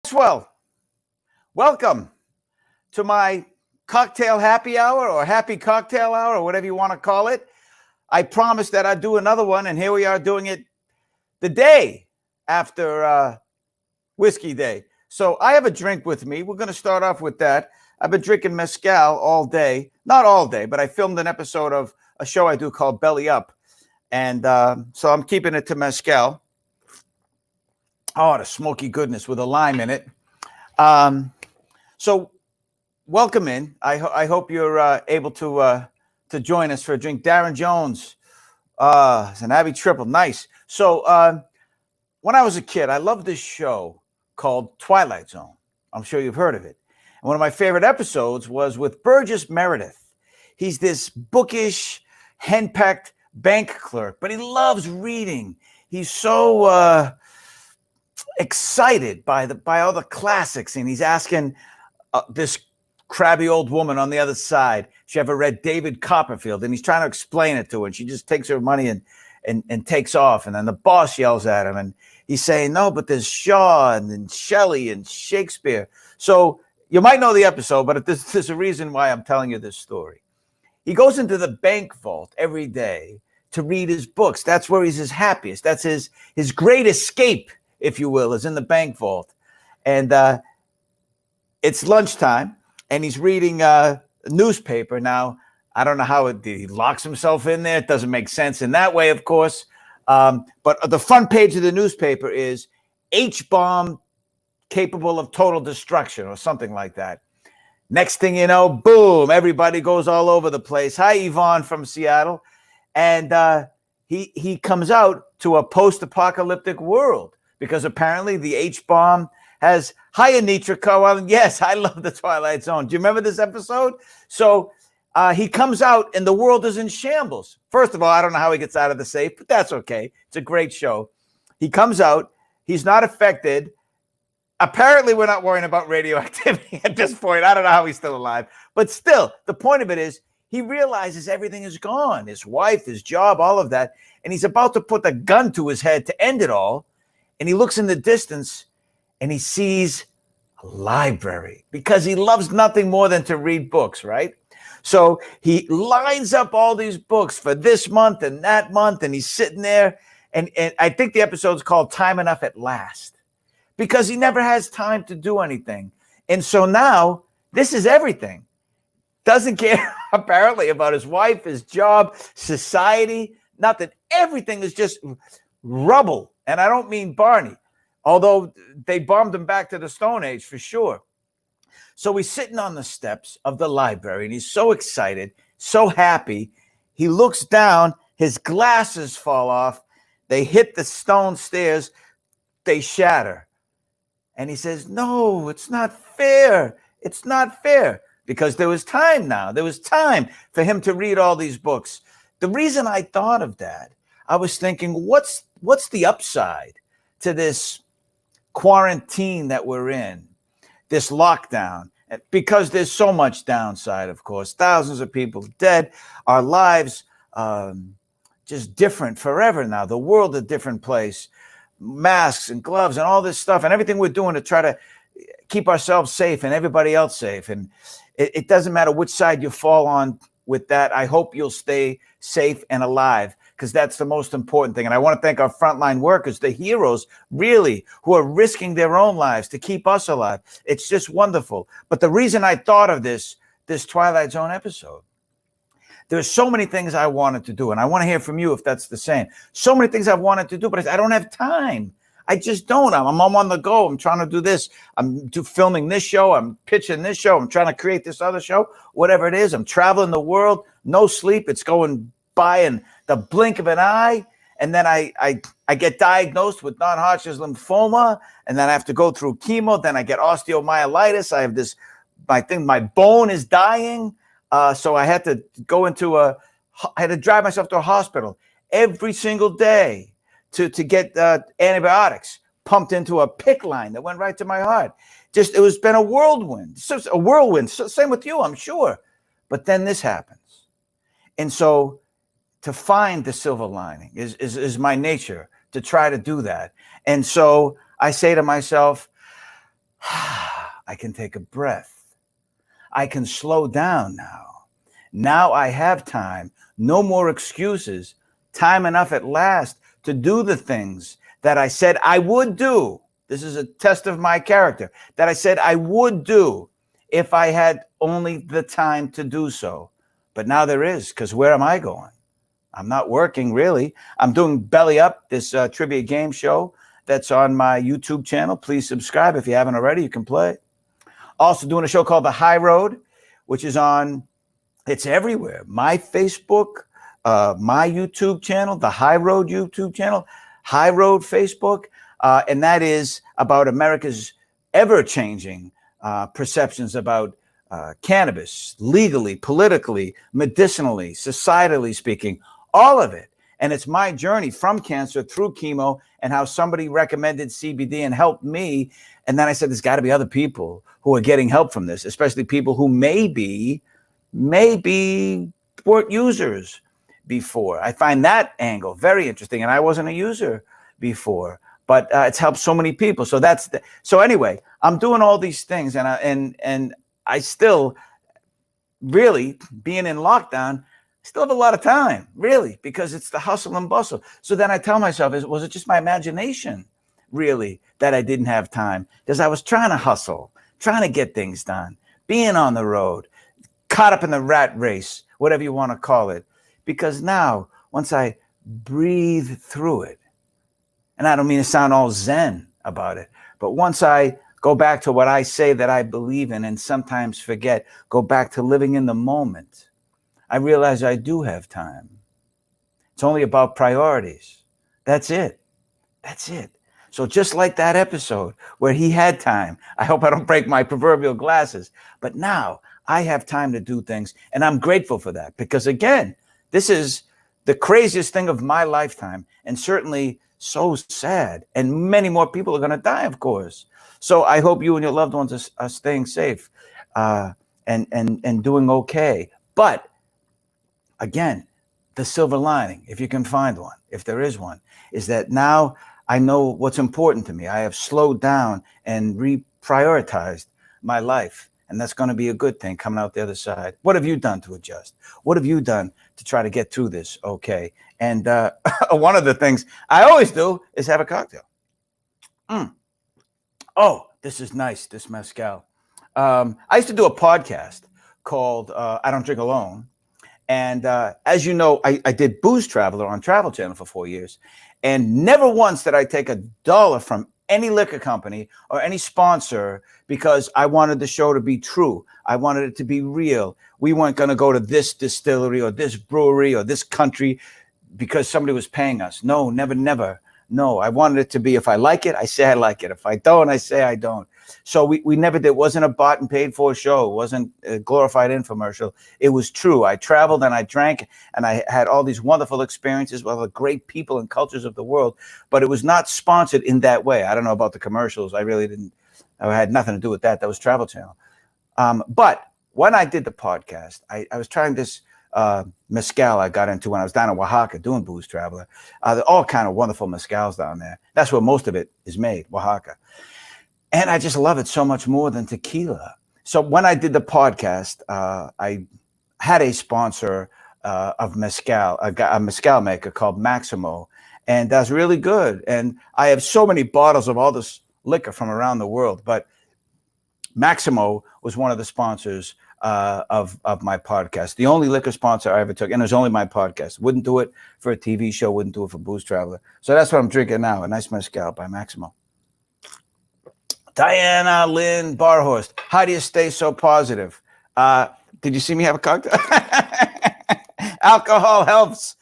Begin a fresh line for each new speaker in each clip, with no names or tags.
Maxwell, welcome to my cocktail happy hour or happy cocktail hour or whatever you want to call it. I promised that I'd do another one, and here we are doing it the day after Whiskey Day. So I have a drink with me. We're going to start off with that. I've been drinking mezcal all day. Not all day, but I filmed an episode of a show I do called Belly Up. And so I'm keeping it to mezcal. Oh, the smoky goodness with a lime in it. So welcome in. I hope you're able to join us for a drink. Darren Jones, it's an Abbey Triple. Nice. So when I was a kid, I loved this show called Twilight Zone. I'm sure you've heard of it. And one of my favorite episodes was with Burgess Meredith. He's this bookish, henpecked bank clerk, but he loves reading. He's so excited by all the classics, and he's asking this crabby old woman on the other side, she ever read David Copperfield, and he's trying to explain it to her, and she just takes her money and takes off, and then the boss yells at him, and he's saying, no, but there's Shaw and Shelley and Shakespeare. So you might know the episode, but there's a reason why I'm telling you this story. He goes into the bank vault every day to read his books. That's where he's his happiest. That's his great escape, if you will, is in the bank vault. And it's lunchtime, and he's reading a newspaper. Now, I don't know how he locks himself in there. It doesn't make sense in that way, of course. But the front page of the newspaper is H-bomb capable of total destruction or something like that. Next thing you know, boom, everybody goes all over the place. Hi, Yvonne from Seattle. And he comes out to a post-apocalyptic world because apparently the H-bomb has higher nitrico. Well, yes, I love the Twilight Zone. Do you remember this episode? So he comes out and the world is in shambles. First of all, I don't know how he gets out of the safe, but that's okay. It's a great show. He comes out. He's not affected. Apparently, we're not worrying about radioactivity at this point. I don't know how he's still alive. But still, the point of it is he realizes everything is gone. His wife, his job, all of that. And he's about to put the gun to his head to end it all. And he looks in the distance and he sees a library because he loves nothing more than to read books, right? So he lines up all these books for this month and that month. And he's sitting there. And I think the episode's called Time Enough at Last, because he never has time to do anything. And so now this is everything. Doesn't care apparently about his wife, his job, society, nothing. Everything is just rubble. And I don't mean Barney, although they bombed him back to the Stone Age for sure. So he's sitting on the steps of the library and he's so excited, so happy. He looks down, his glasses fall off. They hit the stone stairs, they shatter. And he says, no, it's not fair. It's not fair. Because there was time now. There was time for him to read all these books. The reason I thought of that, I was thinking, what's the upside to this quarantine that we're in, this lockdown? Because there's so much downside, of course. Thousands of people dead. Our lives just different forever now. The world a different place. Masks and gloves and all this stuff and everything we're doing to try to keep ourselves safe and everybody else safe. And it doesn't matter which side you fall on with that. I hope you'll stay safe and alive, because that's the most important thing. And I want to thank our frontline workers, the heroes, really, who are risking their own lives to keep us alive. It's just wonderful. But the reason I thought of this Twilight Zone episode, there's so many things I wanted to do, and I want to hear from you if that's the same. So many things I've wanted to do, but I don't have time. I just don't. I'm on the go. I'm trying to do this. I'm filming this show. I'm pitching this show. I'm trying to create this other show, whatever it is. I'm traveling the world, no sleep. It's going by in the blink of an eye. And then I get diagnosed with non-Hodgkin's lymphoma, and then I have to go through chemo. Then I get osteomyelitis. I have this, my bone is dying. So I had to I had to drive myself to a hospital every single day to get antibiotics pumped into a PICC line that went right to my heart. It was been a whirlwind. So a whirlwind. So, same with you, I'm sure. But then this happens. And so to find the silver lining is my nature, to try to do that. And so I say to myself, I can take a breath. I can slow down now. Now I have time. No more excuses. Time enough at last to do the things that I said I would do. This is a test of my character, that I said I would do if I had only the time to do so. But now there is, because where am I going? I'm not working, really. I'm doing Belly Up, this trivia game show that's on my YouTube channel. Please subscribe if you haven't already. You can play. Also doing a show called The High Road, which is on, it's everywhere. My Facebook, my YouTube channel, The High Road YouTube channel, High Road Facebook. And that is about America's ever-changing perceptions about cannabis, legally, politically, medicinally, societally speaking, all of it. And it's my journey from cancer through chemo and how somebody recommended CBD and helped me. And then I said, there's got to be other people who are getting help from this, especially people who maybe weren't users before. I find that angle very interesting. And I wasn't a user before, but it's helped so many people. So so anyway, I'm doing all these things, and I still really, being in lockdown, still have a lot of time, really, because it's the hustle and bustle. So then I tell myself, was it just my imagination, really, that I didn't have time? Because I was trying to hustle, trying to get things done, being on the road, caught up in the rat race, whatever you want to call it. Because now, once I breathe through it, and I don't mean to sound all zen about it, but once I go back to what I say that I believe in and sometimes forget, go back to living in the moment, I realize I do have time. It's only about priorities. That's it. That's it. So just like that episode where he had time, I hope I don't break my proverbial glasses, but now I have time to do things, and I'm grateful for that, because again, this is the craziest thing of my lifetime, and certainly so sad, and many more people are going to die, of course. So I hope you and your loved ones are staying safe and doing okay. But again, the silver lining, if you can find one, if there is one, is that now I know what's important to me. I have slowed down and reprioritized my life, and that's going to be a good thing coming out the other side. What have you done to adjust? What have you done to try to get through this okay? And one of the things I always do is have a cocktail. Oh, this is nice, this mezcal. I used to do a podcast called I Don't Drink Alone. And as you know, I did Booze Traveler on Travel Channel for 4 years. And never once did I take $1 from any liquor company or any sponsor, because I wanted the show to be true. I wanted it to be real. We weren't going to go to this distillery or this brewery or this country because somebody was paying us. No, never, never. No, I wanted it to be, if I like it, I say I like it. If I don't, I say I don't. So we never did. It wasn't a bought and paid for show. It wasn't a glorified infomercial. It was true. I traveled and I drank and I had all these wonderful experiences with the great people and cultures of the world, but it was not sponsored in that way. I don't know about the commercials. I really didn't. I had nothing to do with that. That was Travel Channel. But when I did the podcast, I was trying this mezcal I got into when I was down in Oaxaca doing Booze Traveler. All kind of wonderful mezcals down there. That's where most of it is made, Oaxaca. And I just love it so much more than tequila. So when I did the podcast, I had a sponsor of mezcal, a mezcal maker called Maxwell, and that's really good. And I have so many bottles of all this liquor from around the world, but Maximo was one of the sponsors of my podcast. The only liquor sponsor I ever took, and it was only my podcast. Wouldn't do it for a TV show, wouldn't do it for Booze Traveler. So that's what I'm drinking now, a nice mezcal by Maximo. Diana Lynn Barhorst, how do you stay so positive? Did you see me have a cocktail? Alcohol helps.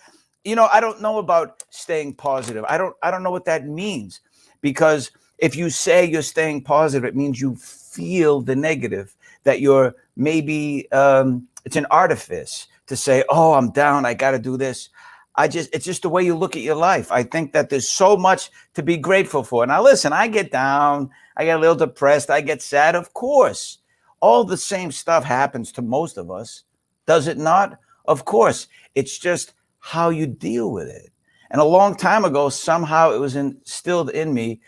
You know, I don't know about staying positive. I don't know what that means, because if you say you're staying positive, it means you feel the negative, that you're maybe it's an artifice to say, oh, I'm down, I got to do this. It's just the way you look at your life. I think that there's so much to be grateful for. Now, listen, I get down, I get a little depressed, I get sad. Of course, all the same stuff happens to most of us. Does it not? Of course. It's just how you deal with it. And a long time ago, somehow it was instilled in me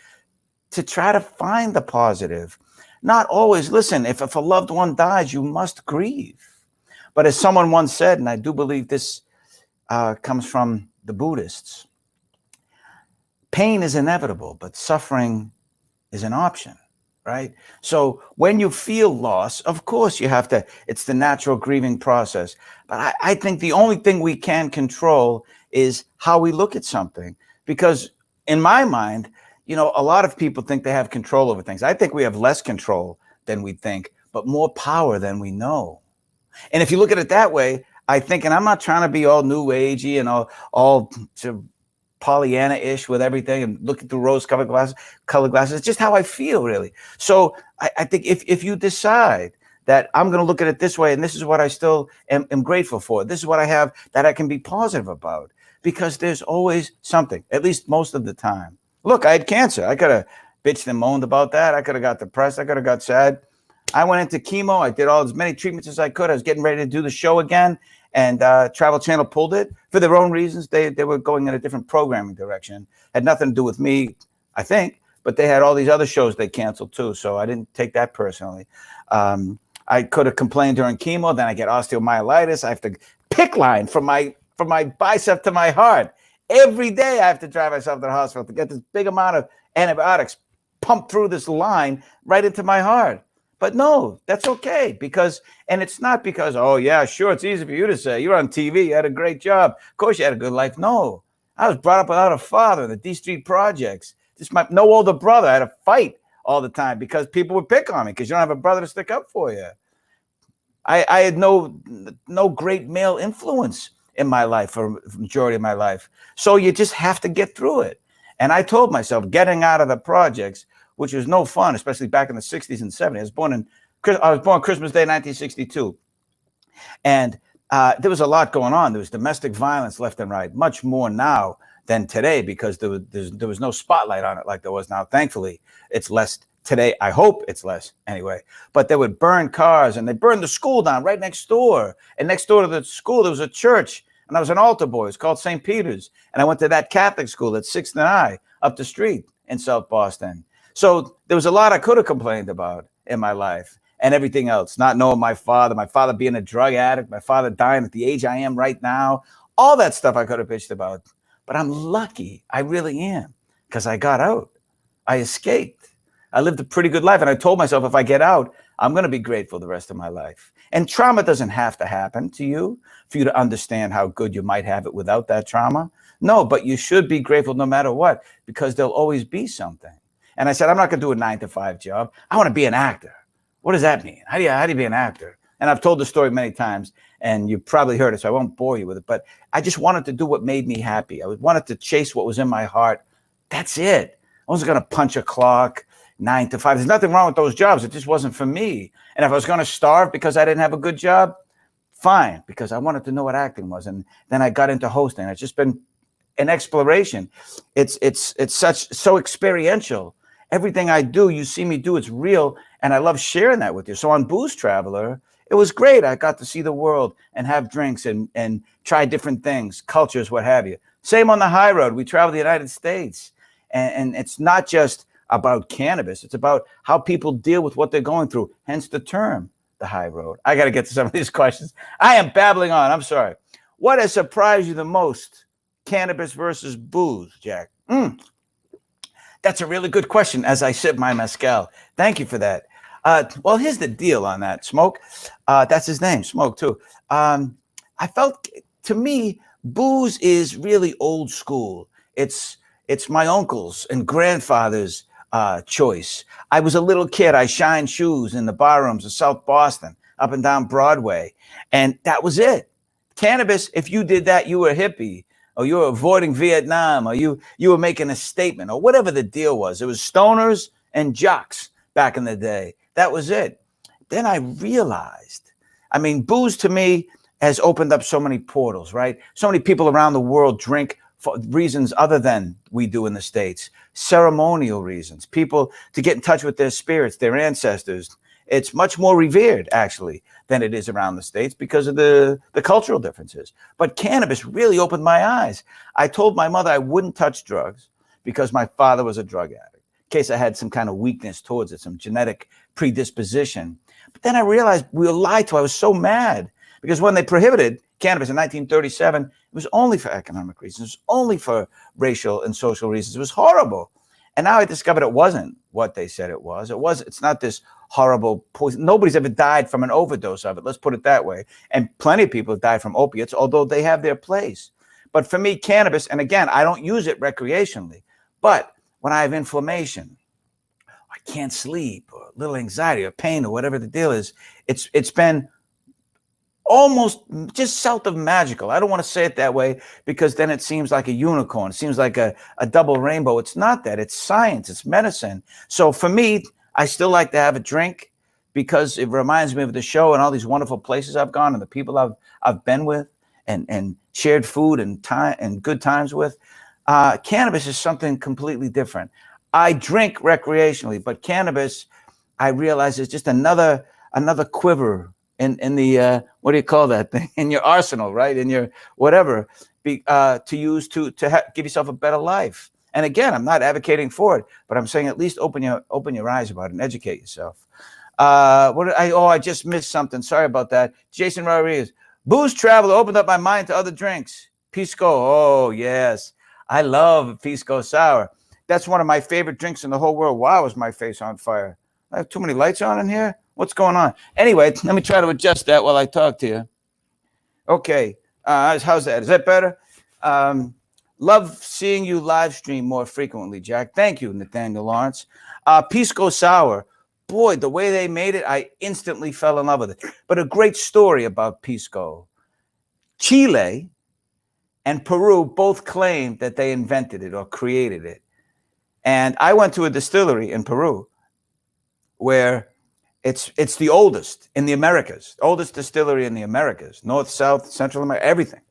to try to find the positive. Not always. Listen, if a loved one dies, you must grieve. But as someone once said, and I do believe this comes from the Buddhists, pain is inevitable, but suffering is an option, right? So when you feel loss, of course you have to, it's the natural grieving process. But I think the only thing we can control is how we look at something. Because in my mind, you know, a lot of people think they have control over things. I think we have less control than we think, but more power than we know. And if you look at it that way, I think, and I'm not trying to be all new agey and all Pollyanna-ish with everything and looking through rose-colored glasses. It's just how I feel, really. So I think if you decide that I'm going to look at it this way, and this is what I still am grateful for, this is what I have that I can be positive about, because there's always something, at least most of the time. Look, I had cancer. I could have bitched and moaned about that. I could have got depressed. I could have got sad. I went into chemo. I did as many treatments as I could. I was getting ready to do the show again. And Travel Channel pulled it for their own reasons. They were going in a different programming direction. Had nothing to do with me, I think. But they had all these other shows they canceled too. So I didn't take that personally. I could have complained during chemo. Then I get osteomyelitis. I have to pick line from my bicep to my heart. Every day I have to drive myself to the hospital to get this big amount of antibiotics pumped through this line right into my heart. But no, that's okay, because, and it's not because, oh yeah, sure, it's easy for you to say. You're on TV, you had a great job. Of course you had a good life. No, I was brought up without a father in the D Street projects. Just no older brother. I had to fight all the time because people would pick on me because you don't have a brother to stick up for you. I had no great male influence in my life for the majority of my life. So you just have to get through it. And I told myself, getting out of the projects, which was no fun, especially back in the 60s and 70s. I was born Christmas Day, 1962. And there was a lot going on. There was domestic violence left and right, much more now than today, because there was no spotlight on it like there was now. Thankfully, it's less today. I hope it's less anyway. But they would burn cars, and they burned the school down right next door. And next door to the school, there was a church. And I was an altar boy. It's called St. Peter's. And I went to that Catholic school at 6th and I, up the street in South Boston. So there was a lot I could have complained about in my life and everything else. Not knowing my father being a drug addict, my father dying at the age I am right now. All that stuff I could have bitched about. But I'm lucky. I really am, because I got out. I escaped. I lived a pretty good life. And I told myself, if I get out, I'm going to be grateful the rest of my life. And trauma doesn't have to happen to you for you to understand how good you might have it without that trauma. No, but you should be grateful no matter what, because there'll always be something. And I said, I'm not going to do a 9-to-5 job. I want to be an actor. What does that mean? How do you be an actor? And I've told the story many times, and you probably heard it, so I won't bore you with it. But I just wanted to do what made me happy. I wanted to chase what was in my heart. That's it. I wasn't going to punch a clock, 9 to 5. There's nothing wrong with those jobs. It just wasn't for me. And if I was going to starve because I didn't have a good job, fine, because I wanted to know what acting was. And then I got into hosting. It's just been an exploration. It's so experiential. Everything I do, you see me do, it's real. And I love sharing that with you. So on Booze Traveler, it was great. I got to see the world and have drinks and try different things, cultures, what have you. Same on the high road. We travel the United States. And it's not just about cannabis. It's about how people deal with what they're going through. Hence the term, the high road. I got to get to some of these questions. I am babbling on. I'm sorry. What has surprised you the most? Cannabis versus booze, Jack? That's a really good question as I sip my mezcal. Thank you for that. Well, here's the deal on that. Smoke, that's his name, Smoke too. I felt, to me, booze is really old school. It's my uncle's and grandfather's choice. I was a little kid. I shined shoes in the bar rooms of South Boston, up and down Broadway. And that was it. Cannabis, if you did that, you were a hippie, or you were avoiding Vietnam, or you were making a statement, or whatever the deal was. It was stoners and jocks back in the day. That was it. Then I realized, I mean, booze to me has opened up so many portals, right? So many people around the world drink for reasons other than we do in the States. Ceremonial reasons, people to get in touch with their spirits, their ancestors. It's much more revered, actually, than it is around the States because of the cultural differences. But cannabis really opened my eyes. I told my mother I wouldn't touch drugs because my father was a drug addict. case I had some kind of weakness towards it, some genetic predisposition. But then I realized we were lied to. I was so mad because when they prohibited cannabis in 1937, it was only for economic reasons. It was only for racial and social reasons. It was horrible. And now I discovered it wasn't what they said it was. It's not this horrible poison. Nobody's ever died from an overdose of it. Let's put it that way. And plenty of people have died from opiates, although they have their place. But for me, cannabis, and again, I don't use it recreationally, but when I have inflammation, I can't sleep, or a little anxiety or pain or whatever the deal is, it's been almost just south of magical. I don't want to say it that way because then it seems like a unicorn. It seems like a double rainbow. It's not that. It's science. It's medicine. So for me, I still like to have a drink because it reminds me of the show and all these wonderful places I've gone and the people I've been with and shared food and time and good times with. Cannabis is something completely different. I drink recreationally, but cannabis, I realize, is just another quiver in the what do you call that thing, in your arsenal, right? In your whatever, to use to give yourself a better life. And again, I'm not advocating for it, but I'm saying at least open your eyes about it and educate yourself. I just missed something. Sorry about that. Jason Rodriguez, Booze Traveler opened up my mind to other drinks. Pisco, oh yes, I love Pisco Sour. That's one of my favorite drinks in the whole world. Wow, is my face on fire? I have too many lights on in here. What's going on? Anyway, let me try to adjust that while I talk to you. Okay, how's that? Is that better? Love seeing you live stream more frequently, Jack. Thank you, Nathaniel Lawrence. Pisco Sour. Boy, the way they made it, I instantly fell in love with it. But a great story about Pisco. Chile and Peru both claimed that they invented it or created it. And I went to a distillery in Peru where it's the oldest in the Americas, oldest distillery in the Americas, North, South, Central America, everything.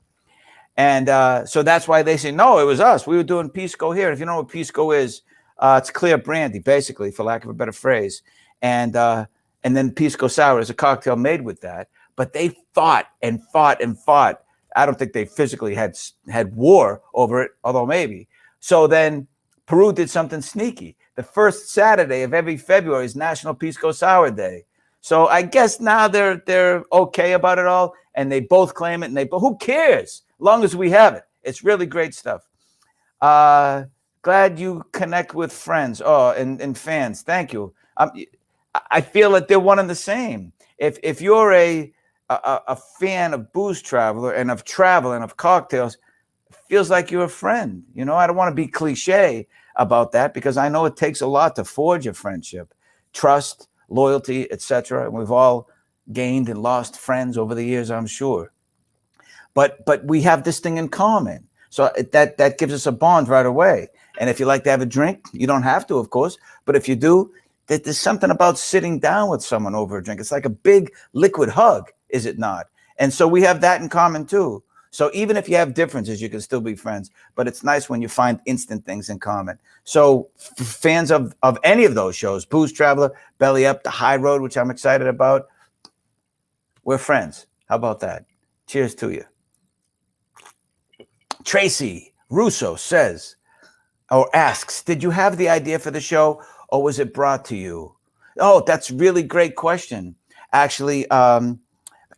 And so that's why they say, no, it was us. We were doing Pisco here. If you know what Pisco is, it's clear brandy, basically, for lack of a better phrase. And then Pisco Sour is a cocktail made with that. But they fought and fought and fought. I don't think they physically had war over it, although maybe. So then Peru did something sneaky. The first Saturday of every February is National Pisco Sour Day. So I guess now they're okay about it all, and they both claim it. But who cares? As long as we have it, it's really great stuff. Glad you connect with friends. Oh, and fans. Thank you. I feel that they're one and the same. If you're a fan of Booze Traveler and of travel and of cocktails, it feels like you're a friend. You know, I don't want to be cliche about that because I know it takes a lot to forge a friendship, trust, loyalty, etc. And we've all gained and lost friends over the years, I'm sure. But we have this thing in common. So that gives us a bond right away. And if you like to have a drink, you don't have to, of course. But if you do, there's something about sitting down with someone over a drink. It's like a big liquid hug, is it not? And so we have that in common too. So even if you have differences, you can still be friends. But it's nice when you find instant things in common. So fans of any of those shows, Booze Traveler, Belly Up, The High Road, which I'm excited about, we're friends. How about that? Cheers to you. Tracy Russo says, or asks, did you have the idea for the show or was it brought to you? Oh, that's a really great question. Actually, a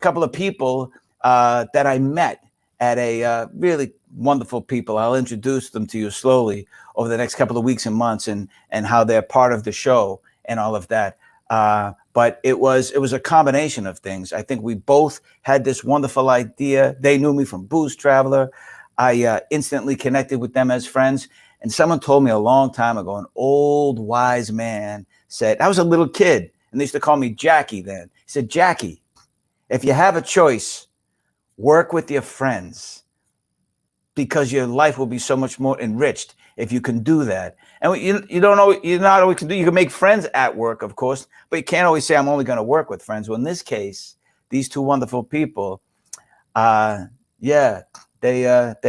couple of people that I met at a really wonderful people. I'll introduce them to you slowly over the next couple of weeks and months and how they're part of the show and all of that. But it was a combination of things. I think we both had this wonderful idea. They knew me from Booze Traveler. I instantly connected with them as friends. And someone told me a long time ago, an old wise man said, I was a little kid and they used to call me Jackie then. He said, Jackie, if you have a choice, work with your friends because your life will be so much more enriched if you can do that. And you don't know, you're not always can do. You can make friends at work, of course, but you can't always say I'm only going to work with friends. Well, in this case, these two wonderful people, they're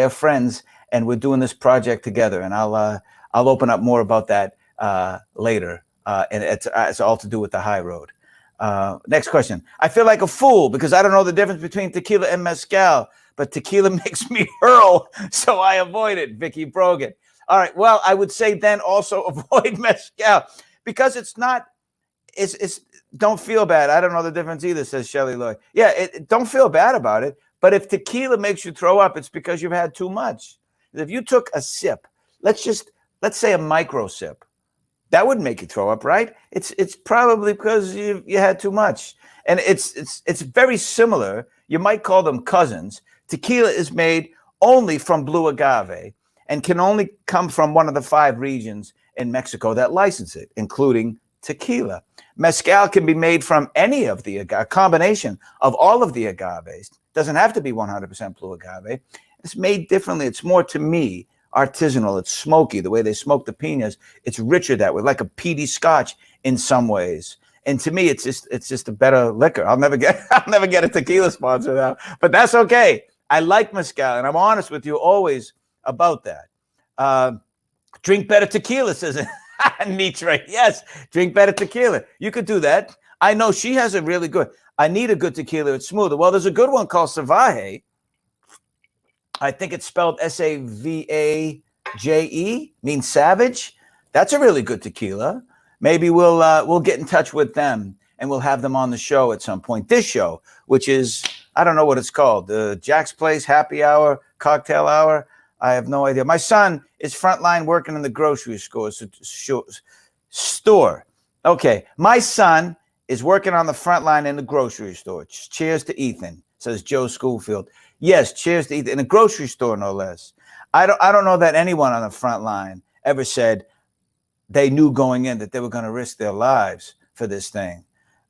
friends, and we're doing this project together. And I'll open up more about that later. And it's all to do with the high road. Next question. I feel like a fool because I don't know the difference between tequila and mezcal, but tequila makes me hurl, so I avoid it. Vicky Brogan. All right. Well, I would say then also avoid mezcal because it's not. It's don't feel bad. I don't know the difference either, says Shelley Lloyd. Yeah, don't feel bad about it. But if tequila makes you throw up, it's because you've had too much. If you took a sip, let's say a micro sip, that wouldn't make you throw up, right? It's probably because you had too much. And it's very similar. You might call them cousins. Tequila is made only from blue agave and can only come from one of the 5 regions in Mexico that license it, including tequila. Mezcal can be made from any of the agave, a combination of all of the agaves. Doesn't have to be 100% blue agave. It's made differently. It's more, to me, artisanal. It's smoky. The way they smoke the pinas, it's richer that way, like a peaty scotch in some ways. And to me, it's just a better liquor. I'll never get a tequila sponsor now, but that's okay. I like mezcal, and I'm honest with you always about that. Drink better tequila, says it. Nietzsche. Yes, drink better tequila. You could do that. I know she has a really good. I need a good tequila. It's smoother. Well, there's a good one called Savaje. I think it's spelled Savaje, means savage. That's a really good tequila. Maybe we'll get in touch with them and we'll have them on the show at some point. This show, which is, I don't know what it's called, Jack's Place Happy Hour, Cocktail Hour. I have no idea. My son is frontline working in the grocery store. Okay, my son is working on the front line in the grocery store. Cheers to Ethan, says Joe Schoolfield. Yes, cheers to Ethan, in a grocery store, no less. I don't know that anyone on the front line ever said they knew going in that they were going to risk their lives for this thing.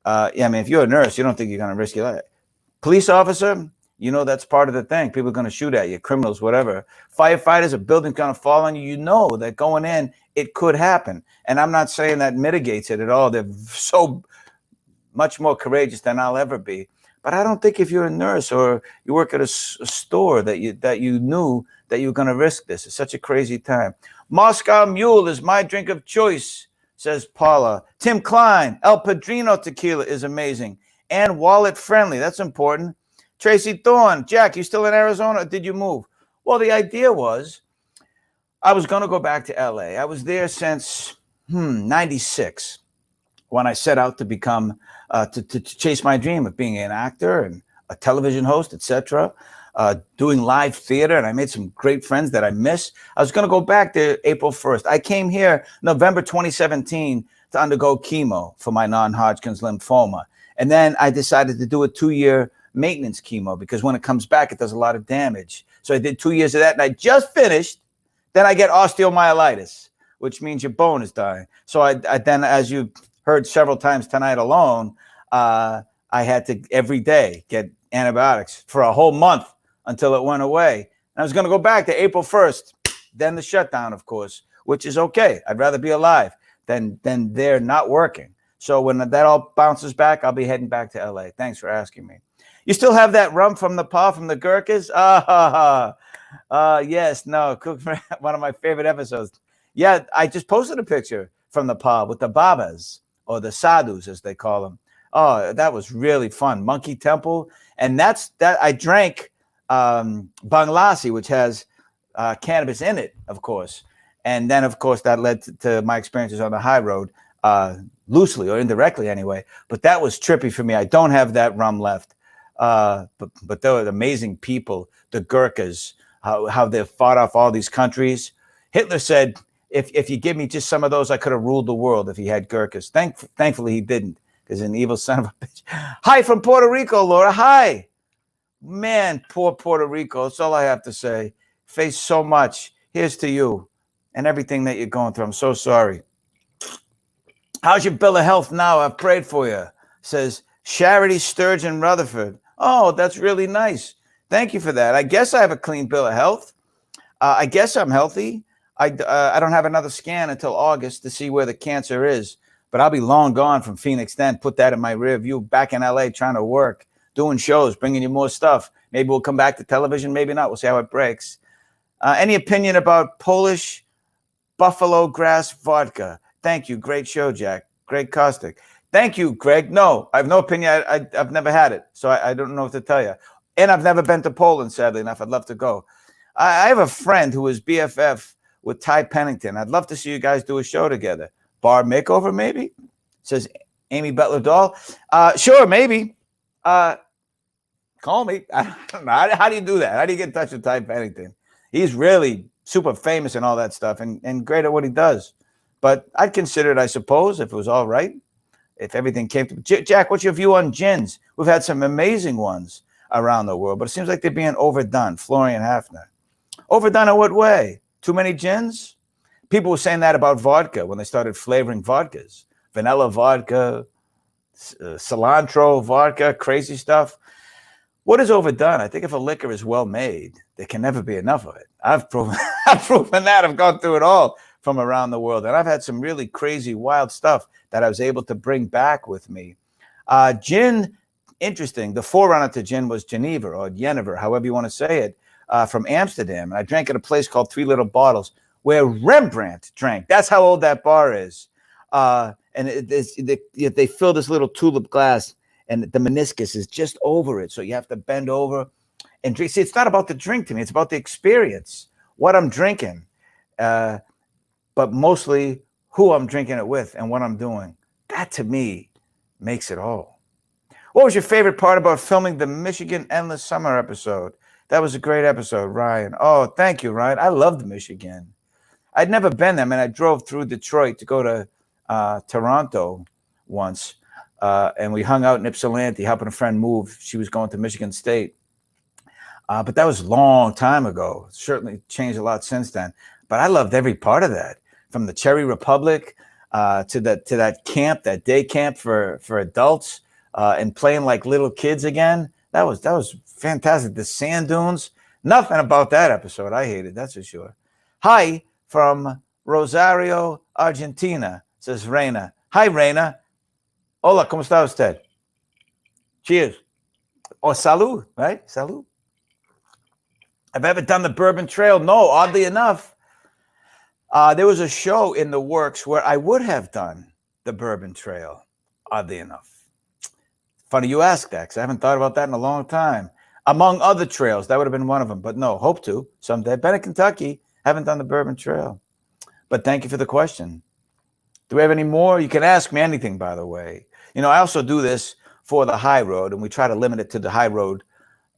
Yeah, I mean, if you're a nurse, you don't think you're going to risk your life. Police officer, you know that's part of the thing. People are going to shoot at you, criminals, whatever. Firefighters, a building's going to fall on you. You know that going in, it could happen. And I'm not saying that mitigates it at all. They're so much more courageous than I'll ever be. But I don't think if you're a nurse or you work at a store that you knew that you were going to risk this. It's such a crazy time. Moscow Mule is my drink of choice, says Paula. Tim Klein, El Padrino tequila is amazing and wallet friendly. That's important. Tracy Thorne, Jack, you still in Arizona or did you move? Well, the idea was I was going to go back to LA. I was there since 96 when I set out to become, to chase my dream of being an actor and a television host, etc., doing live theater. And I made some great friends that I miss. I was going to go back there April 1st. I came here November 2017 to undergo chemo for my non-Hodgkin's lymphoma. And then I decided to do a 2-year maintenance chemo because when it comes back, it does a lot of damage. So I did 2 years of that and I just finished. Then I get osteomyelitis, which means your bone is dying. So I then, as you heard several times tonight alone, I had to every day get antibiotics for a whole month until it went away. And I was going to go back to April 1st, then the shutdown, of course, which is okay. I'd rather be alive than they're not working. So when that all bounces back, I'll be heading back to LA. Thanks for asking me. You still have that rum from the paw from the Gurkhas? Yes, no, one of my favorite episodes. Yeah, I just posted a picture from the paw with the Babas, or the Sadhus, as they call them. Oh, that was really fun. Monkey Temple. And that I drank Banglasi, which has cannabis in it, of course. And then, of course, that led to my experiences on the high road, loosely or indirectly anyway. But that was trippy for me. I don't have that rum left. But they were amazing people, the Gurkhas, how they fought off all these countries. Hitler said, if you give me just some of those, I could have ruled the world if he had Gurkhas. Thankfully, he didn't, because an evil son of a bitch. Hi from Puerto Rico, Laura. Hi. Man, poor Puerto Rico. That's all I have to say. Face so much. Here's to you and everything that you're going through. I'm so sorry. How's your bill of health now? I've prayed for you, says Charity Sturgeon Rutherford. Oh, that's really nice. Thank you for that. I guess I have a clean bill of health. I guess I'm healthy. I don't have another scan until August to see where the cancer is, but I'll be long gone from Phoenix then. Put that in my rear view, back in LA trying to work, doing shows, bringing you more stuff. Maybe we'll come back to television, maybe not. We'll see how it breaks. Any opinion about Polish buffalo grass vodka? Thank you. Great show, Jack. Great caustic. Thank you, Greg. No, I have no opinion. I've never had it, so I don't know what to tell you. And I've never been to Poland, sadly enough. I'd love to go. I have a friend who was BFF with Ty Pennington. I'd love to see you guys do a show together. Bar makeover, maybe? Says Amy Butler Doll. Sure, maybe. Call me. I don't know. How do you do that? How do you get in touch with Ty Pennington? He's really super famous and all that stuff and great at what he does. But I'd consider it, I suppose, if it was all right. If everything came to Jack, what's your view on gins? We've had some amazing ones around the world, but it seems like they're being overdone. Florian Hafner. Overdone in what way? Too many gins? People were saying that about vodka when they started flavoring vodkas. Vanilla vodka, cilantro vodka, crazy stuff. What is overdone? I think if a liquor is well made, there can never be enough of it. I've proven that. I've gone through it all from around the world. And I've had some really crazy, wild stuff that I was able to bring back with me. Gin, interesting. The forerunner to gin was Geneva or Genever, however you want to say it, from Amsterdam. And I drank at a place called Three Little Bottles where Rembrandt drank. That's how old that bar is. And they fill this little tulip glass and the meniscus is just over it. So you have to bend over and drink. See, it's not about the drink to me. It's about the experience, what I'm drinking, but mostly who I'm drinking it with and what I'm doing. That, to me, makes it all. What was your favorite part about filming the Michigan Endless Summer episode? That was a great episode, Ryan. Oh, thank you, Ryan. I loved Michigan. I'd never been there, man. I drove through Detroit to go to Toronto once. And we hung out in Ypsilanti, helping a friend move. She was going to Michigan State. But that was a long time ago. Certainly changed a lot since then. But I loved every part of that, from the Cherry Republic to that camp, that day camp for adults, and playing like little kids again. That was fantastic. The sand dunes, nothing about that episode I hated, that's for sure. Hi from Rosario, Argentina, says Reina. Hi, Reina. Hola, ¿cómo está usted? Cheers. Oh, salud, right? Salud. Have I ever done the Bourbon Trail? No, oddly enough. There was a show in the works where I would have done the Bourbon Trail, oddly enough. Funny you ask that, because I haven't thought about that in a long time. Among other trails, that would have been one of them. But no, hope to someday. Been in Kentucky, haven't done the Bourbon Trail. But thank you for the question. Do we have any more? You can ask me anything, by the way. You know, I also do this for the high road, and we try to limit it to the high road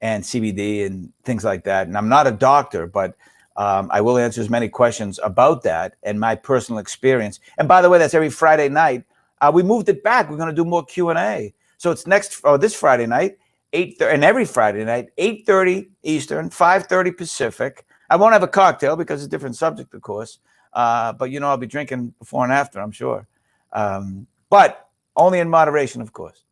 and CBD and things like that. And I'm not a doctor, but I will answer as many questions about that and my personal experience. And by the way, that's every Friday night. We moved it back. We're going to do more Q&A. So it's this Friday night, 8:30, and every Friday night, 8:30 Eastern, 5:30 Pacific. I won't have a cocktail because it's a different subject, of course. But, you know, I'll be drinking before and after, I'm sure. But only in moderation, of course.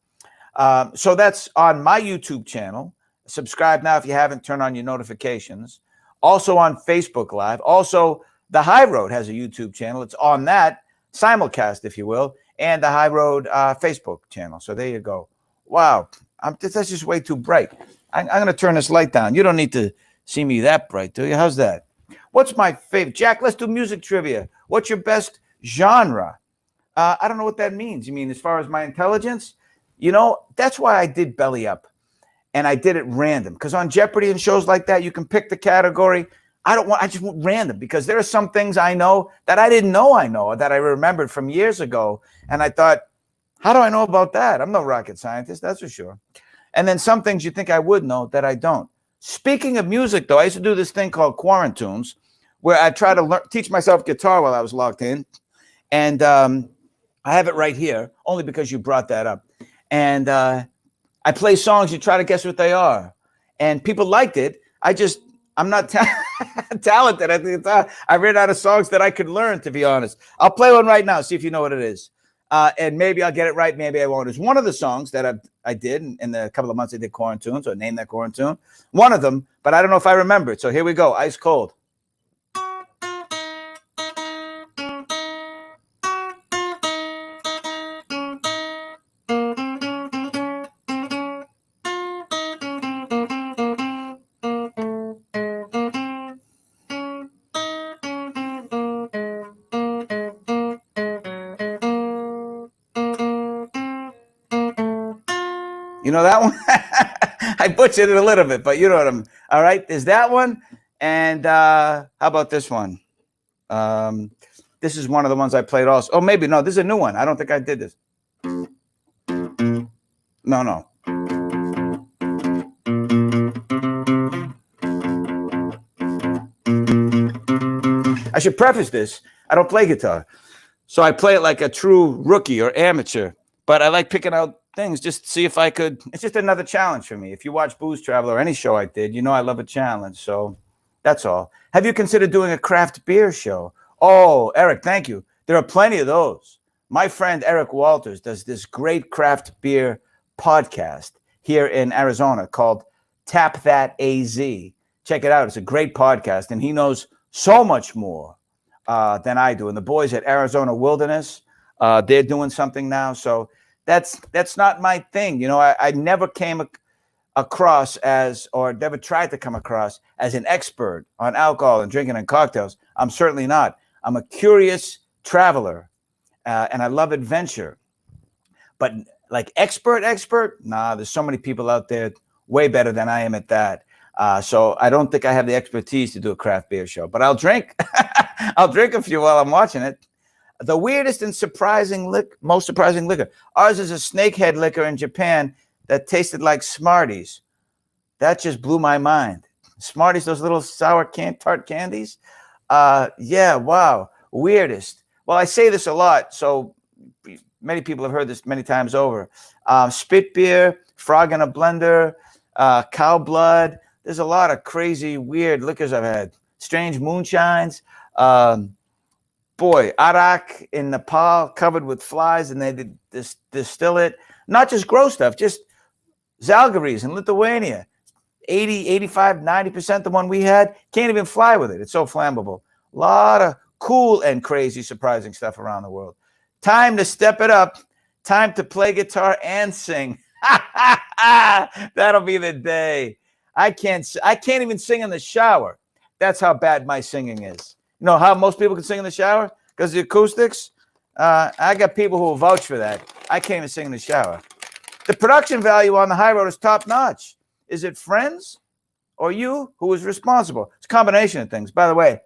So that's on my YouTube channel. Subscribe now if you haven't. Turn on your notifications. Also on Facebook Live. Also, the High Road has a YouTube channel. It's on that, simulcast, if you will, and the High Road Facebook channel. So there you go. Wow, that's just way too bright. I'm going to turn this light down. You don't need to see me that bright, do you? How's that? What's my favorite? Jack, let's do music trivia. What's your best genre? I don't know what that means. You mean as far as my intelligence? You know, that's why I did Belly Up. And I did it random. Because on Jeopardy and shows like that, you can pick the category. I just want random, because there are some things I know that I didn't know or that I remembered from years ago. And I thought, how do I know about that? I'm no rocket scientist, that's for sure. And then some things you think I would know that I don't. Speaking of music, though, I used to do this thing called Quarantunes, where I try to teach myself guitar while I was locked in. And I have it right here, only because you brought that up. And I play songs, you try to guess what they are. And people liked it. I'm not talented at the guitar. I ran out of songs that I could learn, to be honest. I'll play one right now, see if you know what it is. And maybe I'll get it right, maybe I won't. It's one of the songs that I did in the couple of months I did Quarantunes, or named that Quarantune. One of them, but I don't know if I remember it. So here we go, Ice Cold. You know that one? I butchered it a little bit, but you know what all right, there's that one. And how about this one? This is one of the ones I played also. Oh, maybe no. This is a new one. I don't think I did this. No. I should preface this. I don't play guitar, so I play it like a true rookie or amateur. But I like picking out things just to see if I could. It's just another challenge for me. If you watch Booze Traveler or any show I did, you know I love a challenge. So that's all. Have you considered doing a craft beer show? Oh, Eric, thank you. There are plenty of those. My friend Eric Walters does this great craft beer podcast here in Arizona called Tap That AZ. Check it out. It's a great podcast, and he knows so much more than I do. And the boys at Arizona Wilderness, they're doing something now. So that's not my thing. You know, I never came across as, or never tried to come across as an expert on alcohol and drinking and cocktails. I'm certainly not. I'm a curious traveler, and I love adventure. But like expert, nah, there's so many people out there way better than I am at that. So I don't think I have the expertise to do a craft beer show, but I'll drink. I'll drink a few while I'm watching it. The weirdest and most surprising liquor. Ours is a snakehead liquor in Japan that tasted like Smarties. That just blew my mind. Smarties, those little sour tart candies. Yeah, wow. Weirdest. Well, I say this a lot, so many people have heard this many times over. Spit beer, frog in a blender, cow blood. There's a lot of crazy, weird liquors I've had. Strange moonshines. Arak in Nepal covered with flies, and they distill it. Not just gross stuff, just Zalgiris in Lithuania. 80, 85, 90% the one we had. Can't even fly with it. It's so flammable. A lot of cool and crazy, surprising stuff around the world. Time to step it up. Time to play guitar and sing. That'll be the day. I can't even sing in the shower. That's how bad my singing is. You know how most people can sing in the shower? Because the acoustics? I got people who will vouch for that. I can't even sing in the shower. The production value on the high road is top notch. Is it friends or you who is responsible? It's a combination of things. By the way,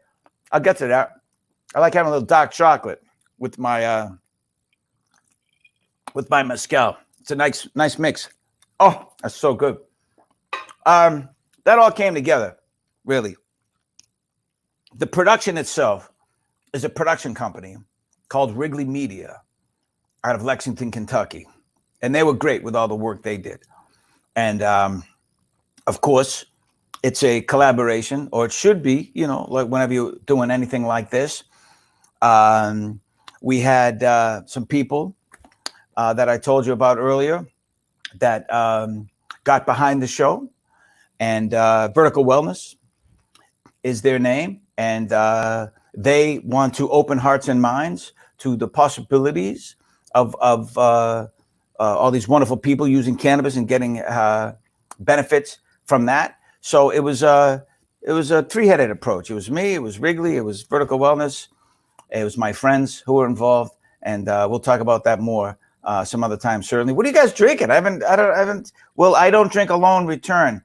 I'll get to that. I like having a little dark chocolate with my mezcal. It's a nice mix. Oh, that's so good. That all came together, really. The production itself is a production company called Wrigley Media out of Lexington, Kentucky. And they were great with all the work they did. And, of course, it's a collaboration, or it should be, you know, like whenever you're doing anything like this. We had some people that I told you about earlier that got behind the show. And Vertical Wellness is their name. And they want to open hearts and minds to the possibilities of all these wonderful people using cannabis and getting benefits from that. So it was a three-headed approach. It was me, it was Wrigley, it was Vertical Wellness, it was my friends who were involved, and we'll talk about that more some other time. Certainly. What are you guys drinking? I haven't. Well, I don't drink alone. Return.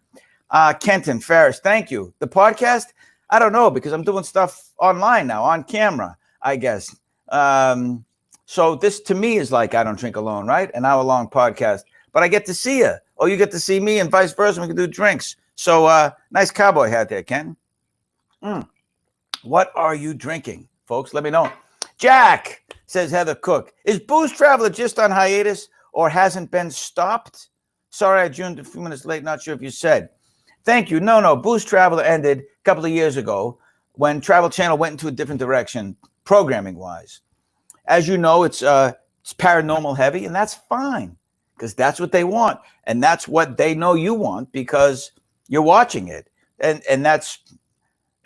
Kenton Ferris, thank you. The podcast. I don't know, because I'm doing stuff online now, on camera, I guess. So this to me is like I Don't Drink Alone, right? An hour-long podcast. But I get to see you. Or you get to see me and vice versa. We can do drinks. So nice cowboy hat there, Ken. What are you drinking, folks? Let me know. Jack, says Heather Cook. Is Booze Traveler just on hiatus or hasn't been stopped? Sorry, I joined a few minutes late. Not sure if you said. Thank you. No. Booze Traveler ended a couple of years ago when Travel Channel went into a different direction, programming-wise. As you know, it's paranormal heavy, and that's fine because that's what they want, and that's what they know you want because you're watching it, and that's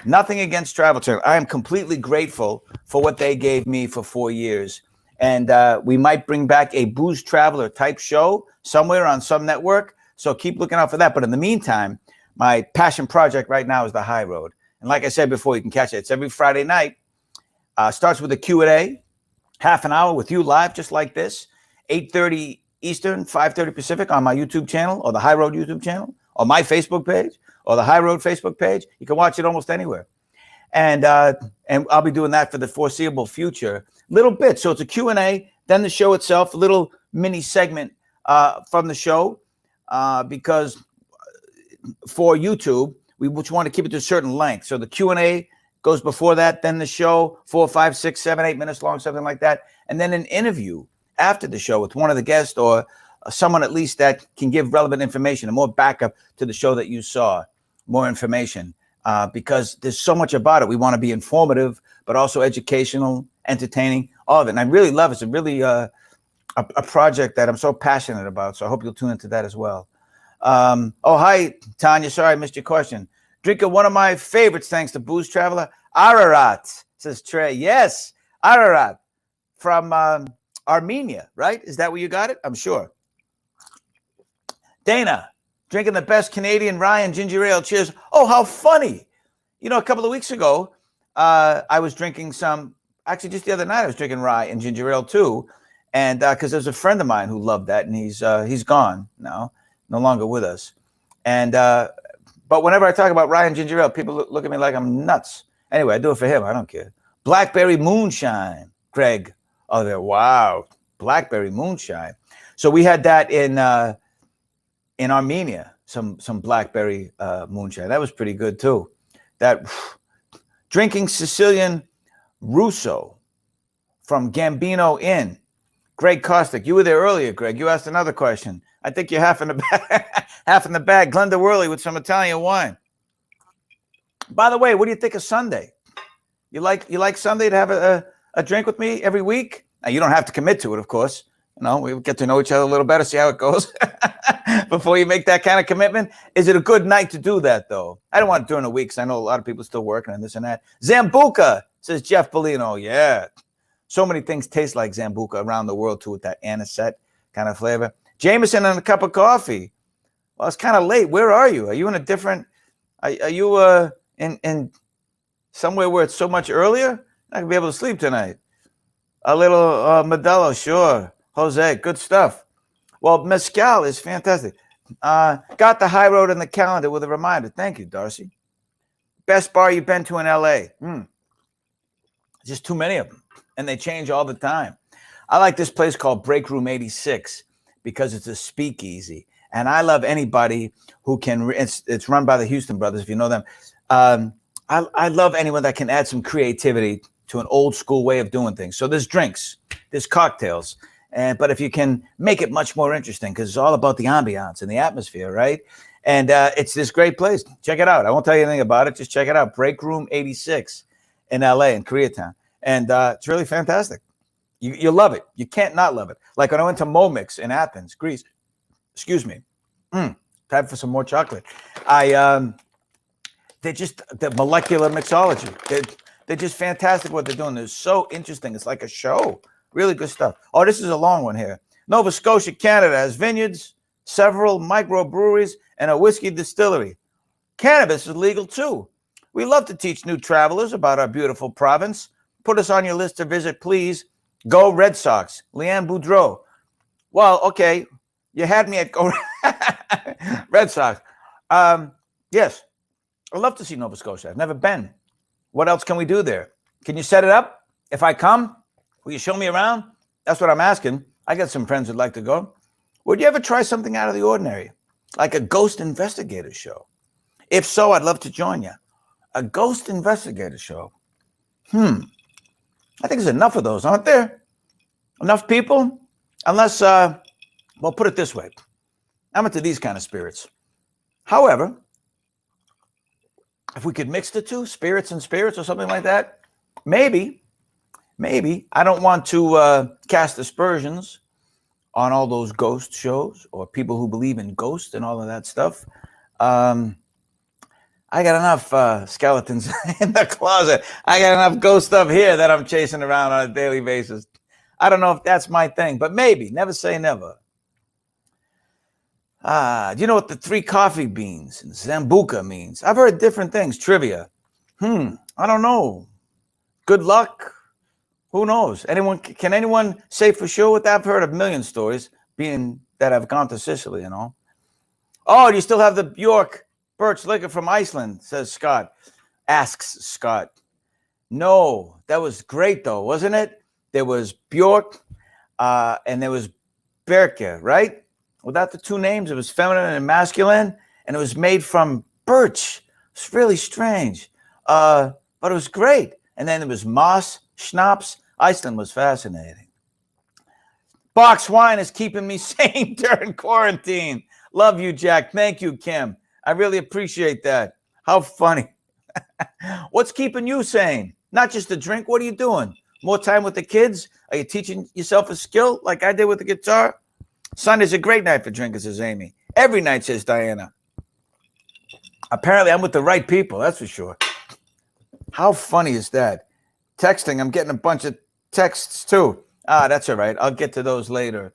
nothing against Travel Channel. I am completely grateful for what they gave me for 4 years, and we might bring back a Booze Traveler type show somewhere on some network. So keep looking out for that. But in the meantime, my passion project right now is the High Road. And like I said before, you can catch it. It's every Friday night. Starts with a Q&A, half an hour with you live, just like this, 8:30 Eastern, 5:30 Pacific on my YouTube channel or the High Road YouTube channel or my Facebook page or the High Road Facebook page. You can watch it almost anywhere. And I'll be doing that for the foreseeable future. Little bit. So it's a Q&A, then the show itself, a little mini segment from the show, because for YouTube, we want to keep it to a certain length. So the Q&A goes before that, then the show, 4, 5, 6, 7, 8 minutes long, something like that. And then an interview after the show with one of the guests or someone at least that can give relevant information and more backup to the show that you saw, more information, because there's so much about it. We want to be informative, but also educational, entertaining, all of it. And I really love it. It's a really a project that I'm so passionate about. So I hope you'll tune into that as well. Oh, hi, Tanya. Sorry, I missed your question. Drinking one of my favorites, thanks to Booze Traveler. Ararat, says Trey. Yes, Ararat from Armenia, right? Is that where you got it? I'm sure. Dana, drinking the best Canadian rye and ginger ale. Cheers. Oh, how funny. You know, a couple of weeks ago, I was drinking some, actually just the other night, I was drinking rye and ginger ale too. And because there's a friend of mine who loved that, and he's gone now, no longer with us. And but whenever I talk about rye and ginger ale, people look at me like I'm nuts. Anyway, I do it for him. I don't care. Blackberry moonshine, Greg. Oh, there. Wow. Blackberry moonshine. So we had that in Armenia, some blackberry moonshine. That was pretty good too. That drinking Sicilian Russo from Gambino Inn. Greg Kostick, you were there earlier, Greg. You asked another question. I think you're half in the bag. Half in the bag. Glenda Worley with some Italian wine. By the way, what do you think of Sunday? You like Sunday to have a drink with me every week? Now, you don't have to commit to it, of course. You know, we get to know each other a little better, see how it goes before you make that kind of commitment. Is it a good night to do that, though? I don't want it during the week because I know a lot of people still working on this and that. Zambuca, says Jeff Bellino. Yeah. So many things taste like Zambuca around the world, too, with that anisette kind of flavor. Jameson and a cup of coffee. Well, it's kind of late. Where are you? Are you in a different... Are you in somewhere where it's so much earlier? I'm not going to be able to sleep tonight. A little Modelo, sure. Jose, good stuff. Well, mezcal is fantastic. Got the high road in the calendar with a reminder. Thank you, Darcy. Best bar you've been to in L.A.? Just too many of them, and they change all the time. I like this place called Break Room 86 because it's a speakeasy, and I love anybody who can. It's run by the Houston brothers, if you know them. I love anyone that can add some creativity to an old school way of doing things. So there's drinks, there's cocktails. But if you can make it much more interesting, because it's all about the ambiance and the atmosphere, right? And it's this great place. Check it out. I won't tell you anything about it. Just check it out. Break Room 86 in LA, in Koreatown. And it's really fantastic. You love it. You can't not love it. Like when I went to Momix in Athens, Greece. Excuse me. Time for some more chocolate. They're just the molecular mixology. They're just fantastic what they're doing. They're so interesting. It's like a show. Really good stuff. Oh, this is a long one here. Nova Scotia, Canada has vineyards, several microbreweries, and a whiskey distillery. Cannabis is legal too. We love to teach new travelers about our beautiful province. Put us on your list to visit, please. Go Red Sox. Leanne Boudreau. Well, okay. You had me at Go Red Sox. Yes. I'd love to see Nova Scotia. I've never been. What else can we do there? Can you set it up? If I come, will you show me around? That's what I'm asking. I got some friends who'd like to go. Would you ever try something out of the ordinary? Like a ghost investigator show? If so, I'd love to join you. A ghost investigator show. I think there's enough of those, aren't there? Enough people? Unless, well, put it this way. I'm into these kind of spirits. However, if we could mix the two, spirits and spirits or something like that, maybe. I don't want to cast aspersions on all those ghost shows or people who believe in ghosts and all of that stuff. I got enough skeletons in the closet. I got enough ghost stuff here that I'm chasing around on a daily basis. I don't know if that's my thing, but maybe. Never say never. Do you know what the 3 coffee beans and Zambuca means? I've heard different things. Trivia. I don't know. Good luck. Who knows? Can anyone say for sure what that? I've heard a million stories, being that I've gone to Sicily and all. Oh, do you still have the Bjork Birch liquor from Iceland, says Scott. asks Scott. No, that was great though, wasn't it? There was Bjork and there was Berke, right? Without the two names, it was feminine and masculine, and it was made from birch. It's really strange, but it was great. And then there was Moss, Schnapps. Iceland was fascinating. Box wine is keeping me sane during quarantine. Love you, Jack. Thank you, Kim. I really appreciate that. How funny. What's keeping you sane? Not just a drink. What are you doing? More time with the kids? Are you teaching yourself a skill like I did with the guitar? Sunday's a great night for drinking, says Amy. Every night, says Diana. Apparently, I'm with the right people. That's for sure. How funny is that? Texting. I'm getting a bunch of texts too. That's all right. I'll get to those later.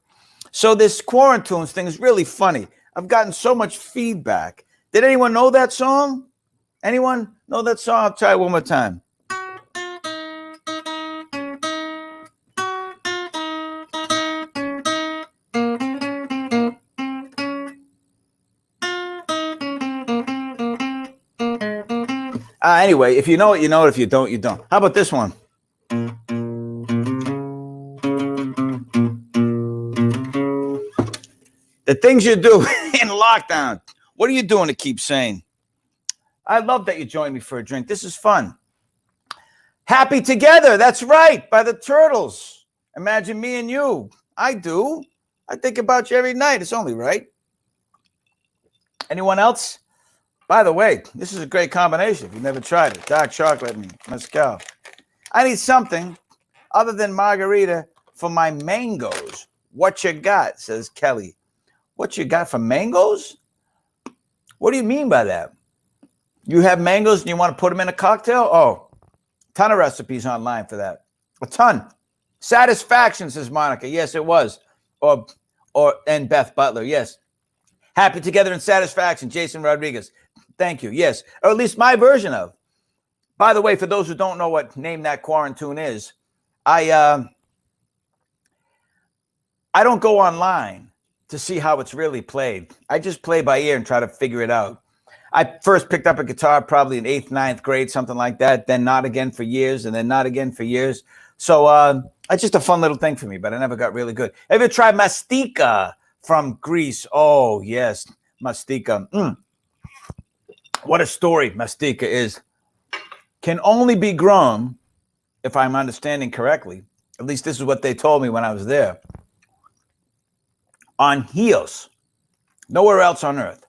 So this Quarantunes thing is really funny. I've gotten so much feedback. Did anyone know that song? Anyone know that song? I'll try it one more time. Anyway, if you know it, you know it. If you don't, you don't. How about this one? The things you do in lockdown. What are you doing to keep sane? I love that you joined me for a drink. This is fun. Happy Together. That's right. By the Turtles. Imagine me and you. I do. I think about you every night. It's only right. Anyone else? By the way, this is a great combination if you've never tried it. Dark chocolate and mezcal. I need something other than margarita for my mangoes. What you got, says Kelly. What you got for mangoes? What do you mean by that? You have mangoes and you want to put them in a cocktail? Oh, ton of recipes online for that. A ton. Satisfaction, says Monica. Yes, it was. And Beth Butler. Yes. Happy Together in Satisfaction, Jason Rodriguez. Thank you. Yes. Or at least my version of. By the way, for those who don't know what Name That Quarantune is, I don't go online to see how it's really played. I just play by ear and try to figure it out. I first picked up a guitar probably in 8th, 9th grade, something like that. Then not again for years, and then not again for years. So it's just a fun little thing for me, but I never got really good. Have you tried mastika from Greece? Oh, yes, mastika. What a story mastika is. Can only be grown, if I'm understanding correctly, at least this is what they told me when I was there, on Chios, nowhere else on earth.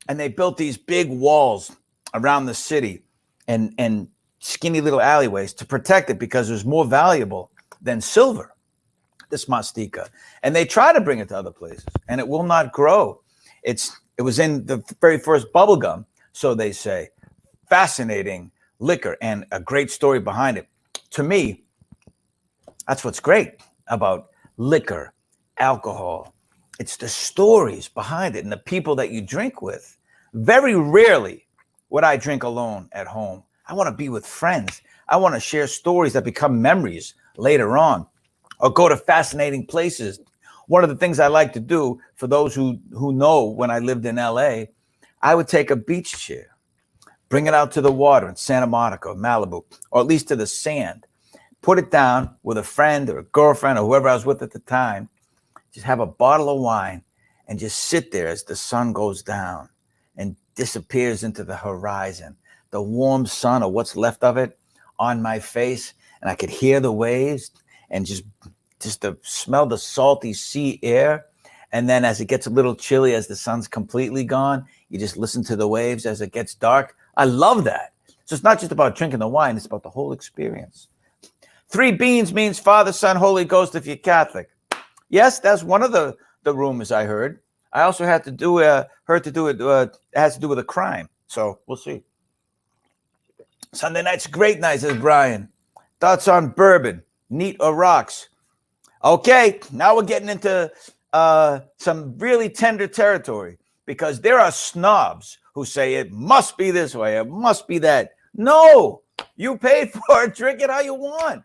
And they built these big walls around the city and skinny little alleyways to protect it because it was more valuable than silver, this mastika. And they try to bring it to other places, and it will not grow. It was in the very first bubble gum, so they say. Fascinating liquor and a great story behind it. To me, that's what's great about liquor, alcohol. It's the stories behind it and the people that you drink with. Very rarely would I drink alone at home. I want to be with friends. I want to share stories that become memories later on, or go to fascinating places. One of the things I like to do, for those who know, when I lived in LA, I would take a beach chair, bring it out to the water in Santa Monica or Malibu, or at least to the sand, put it down with a friend or a girlfriend or whoever I was with at the time, just have a bottle of wine and just sit there as the sun goes down and disappears into the horizon. The warm sun, or what's left of it, on my face, and I could hear the waves and just to smell the salty sea air. And then as it gets a little chilly, as the sun's completely gone, you just listen to the waves as it gets dark. I love that. So it's not just about drinking the wine, it's about the whole experience. 3 beans means Father, Son, Holy Ghost if you're Catholic. Yes, that's one of the rumors I heard. I also had to do it has to do with a crime. So we'll see. Sunday night's great night, says Brian. Thoughts on bourbon, neat or rocks? Okay, now we're getting into some really tender territory, because there are snobs who say it must be this way, it must be that. No, you paid for it. Drink it how you want.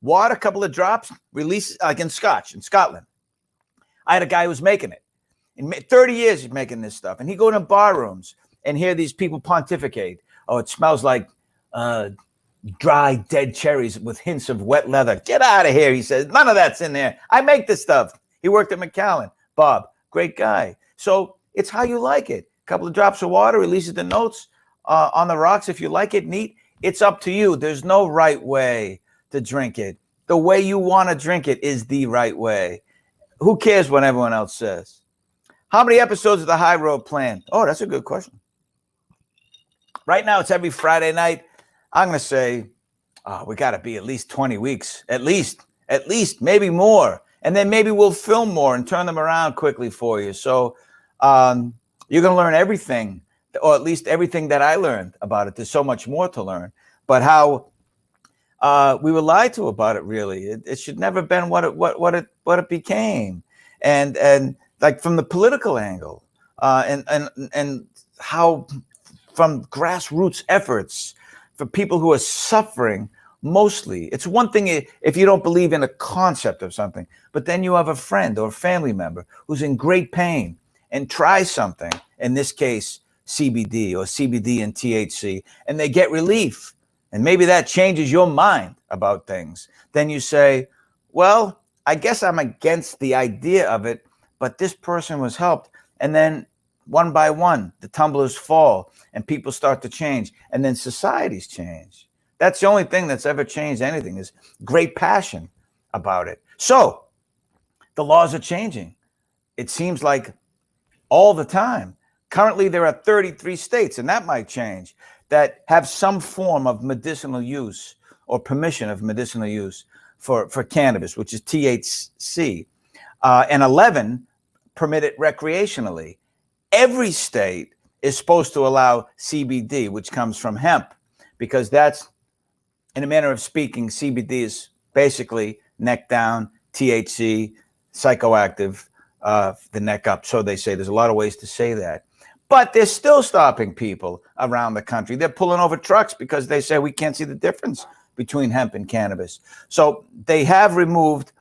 Water, a couple of drops, release, like in Scotch, in Scotland. I had a guy who was making it. In 30 years, he's making this stuff. And he'd go to bar rooms and hear these people pontificate. Oh, it smells like dry, dead cherries with hints of wet leather. Get out of here, he says. None of that's in there. I make this stuff. He worked at McAllen. Bob, great guy. So it's how you like it. A couple of drops of water, releases the notes on the rocks. If you like it neat, it's up to you. There's no right way to drink it. The way you want to drink it is the right way. Who cares what everyone else says? How many episodes of The High Road planned? Oh, that's a good question. Right now, it's every Friday night. I'm going to say we got to be at least 20 weeks, at least, maybe more. And then maybe we'll film more and turn them around quickly for you. So you're going to learn everything, or at least everything that I learned about it. There's so much more to learn. But how we were lied to about it, really. It should never have been what it became. And like from the political angle and how from grassroots efforts for people who are suffering. Mostly, it's one thing if you don't believe in a concept of something, but then you have a friend or a family member who's in great pain and tries something, in this case, CBD or CBD and THC, and they get relief. And maybe that changes your mind about things. Then you say, well, I guess I'm against the idea of it, but this person was helped. And then one by one, the tumblers fall and people start to change. And then societies change. That's the only thing that's ever changed anything, is great passion about it. So the laws are changing. It seems like all the time. Currently, there are 33 states, and that might change, that have some form of medicinal use or permission of medicinal use for cannabis, which is THC, and 11 permit it recreationally. Every state is supposed to allow CBD, which comes from hemp, because that's, in a manner of speaking, CBD is basically neck down, THC, psychoactive, the neck up. So they say. There's a lot of ways to say that. But they're still stopping people around the country. They're pulling over trucks because they say we can't see the difference between hemp and cannabis. So they have removed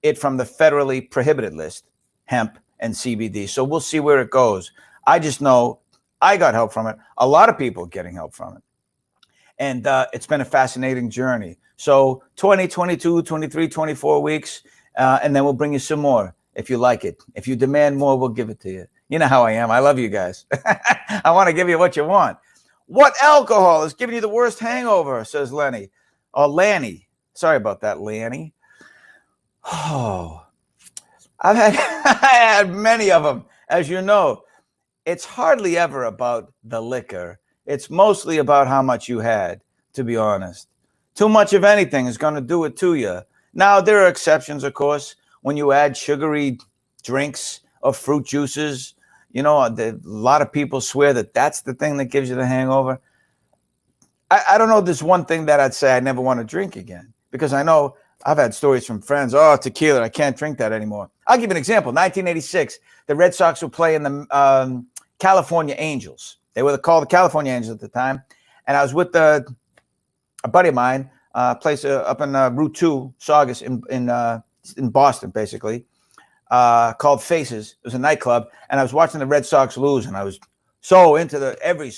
it from the federally prohibited list, hemp and CBD. So we'll see where it goes. I just know I got help from it. A lot of people getting help from it. And it's been a fascinating journey. So 20, 22, 23, 24 weeks, and then we'll bring you some more if you like it. If you demand more, we'll give it to you. You know how I am. I love you guys. I want to give you what you want. What alcohol is giving you the worst hangover, says Lenny. Or Lanny. Sorry about that, Lanny. Oh, I had many of them. As you know, it's hardly ever about the liquor. It's mostly about how much you had, to be honest. Too much of anything is going to do it to you. Now, there are exceptions, of course. When you add sugary drinks or fruit juices, you know, a lot of people swear that that's the thing that gives you the hangover. I don't know. There's one thing that I'd say I never want to drink again, because I know I've had stories from friends. Oh, tequila, I can't drink that anymore. I'll give you an example. 1986, the Red Sox were playing the California Angels. They were called the California Angels at the time. And I was with a buddy of mine, place up in Route 2, Saugus, in Boston, basically, called Faces. It was a nightclub. And I was watching the Red Sox lose. And I was so into every